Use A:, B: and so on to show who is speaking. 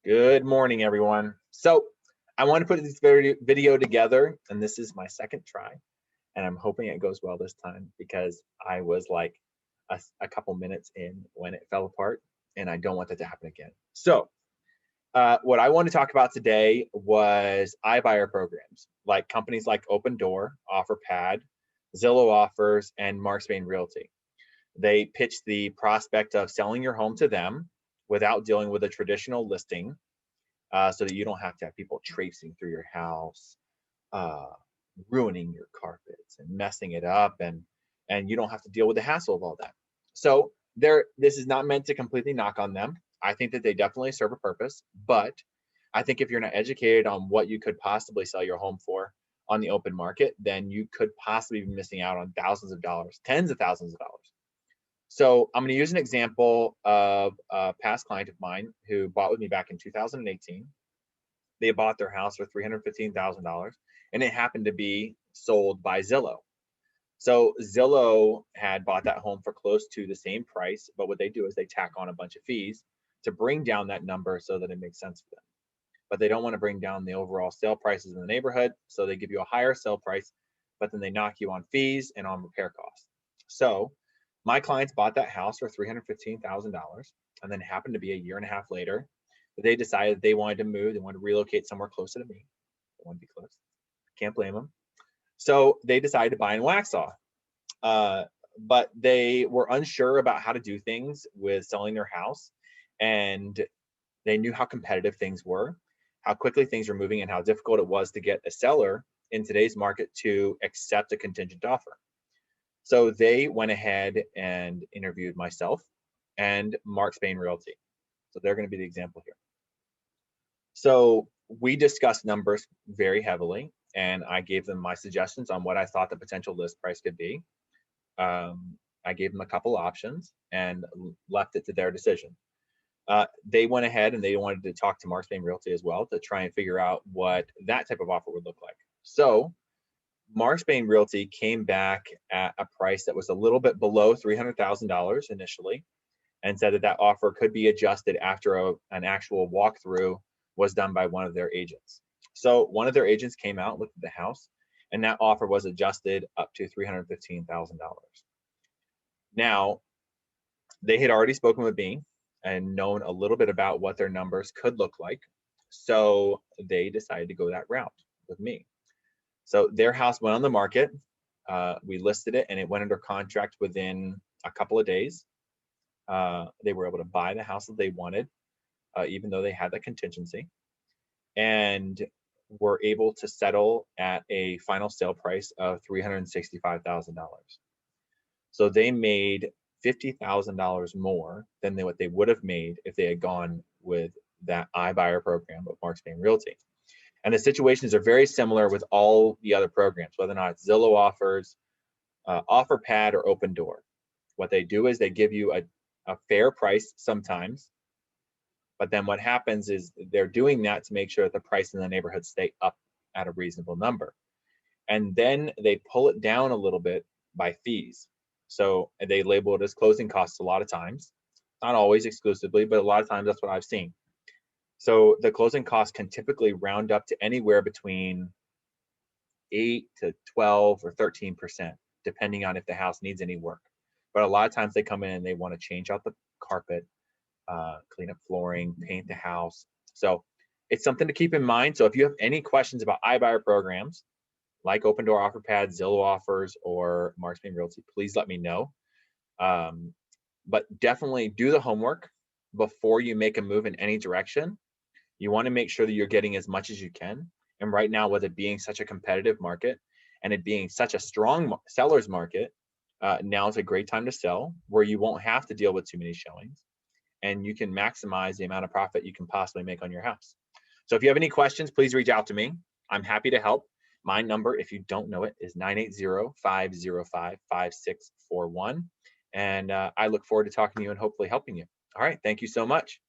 A: Good morning, everyone. So I want to put this video together, and this is my second try, and I'm hoping it goes well this time because I was like a couple minutes in when it fell apart, and I don't want that to happen again. So what I want to talk about today was iBuyer programs, like companies like OpenDoor, OfferPad, Zillow Offers, and Mark Spain Realty. They pitch the prospect of selling your home to them without dealing with a traditional listing, so that you don't have to have people traipsing through your house, uh, ruining your carpets and messing it up, and you don't have to deal with the hassle of all that. So this is not meant to completely knock on them. I think that they definitely serve a purpose, but I think if you're not educated on what you could possibly sell your home for on the open market, then you could possibly be missing out on thousands of dollars, tens of thousands of dollars. So I'm going to use an example of a past client of mine who bought with me back in 2018. They bought their house for $315,000, and it happened to be sold by Zillow. So Zillow had bought that home for close to the same price, but what they do is they tack on a bunch of fees to bring down that number so that it makes sense for them. But they don't want to bring down the overall sale prices in the neighborhood, so they give you a higher sale price, but then they knock you on fees and on repair costs. So my clients bought that house for $315,000, and then happened to be a year and a half later, they decided they wanted to move. They wanted to relocate somewhere closer to me. They want to be close. Can't blame them. So they decided to buy in Waxhaw. But they were unsure about how to do things with selling their house, and they knew how competitive things were, how quickly things were moving, and how difficult it was to get a seller in today's market to accept a contingent offer. So they went ahead and interviewed myself and Mark Spain Realty. So they're going to be the example here. So we discussed numbers very heavily, and I gave them my suggestions on what I thought the potential list price could be. I gave them a couple options and left it to their decision. They went ahead and they wanted to talk to Mark Spain Realty as well to try and figure out what that type of offer would look like. So Mark Spain Realty came back at a price that was a little bit below $300,000 initially, and said that that offer could be adjusted after an actual walkthrough was done by one of their agents. So one of their agents came out, looked at the house, and that offer was adjusted up to $315,000. Now, they had already spoken with me and known a little bit about what their numbers could look like. So they decided to go that route with me. So their house went on the market. We listed it and it went under contract within a couple of days. They were able to buy the house that they wanted, even though they had the contingency, and were able to settle at a final sale price of $365,000. So they made $50,000 more than what they would have made if they had gone with that iBuyer program of Mark Spain Realty. And the situations are very similar with all the other programs, whether or not it's Zillow Offers, OfferPad, or OpenDoor. What they do is they give you a fair price sometimes, but then what happens is they're doing that to make sure that the price in the neighborhood stay up at a reasonable number. And then they pull it down a little bit by fees. So they label it as closing costs a lot of times, not always exclusively, but a lot of times that's what I've seen. So the closing costs can typically round up to anywhere between 8 to 12 or 13%, depending on if the house needs any work. But a lot of times they come in and they want to change out the carpet, clean up flooring, paint the house. So it's something to keep in mind. So if you have any questions about iBuyer programs like OpenDoor, OfferPad, Zillow Offers, or Mark Spain Realty, please let me know. But definitely do the homework before you make a move in any direction. You want to make sure that you're getting as much as you can. And right now, with it being such a competitive market and it being such a strong seller's market, now is a great time to sell, where you won't have to deal with too many showings and you can maximize the amount of profit you can possibly make on your house. So if you have any questions, please reach out to me. I'm happy to help. My number, if you don't know it, is 980-505-5641. And I look forward to talking to you and hopefully helping you. All right. Thank you so much.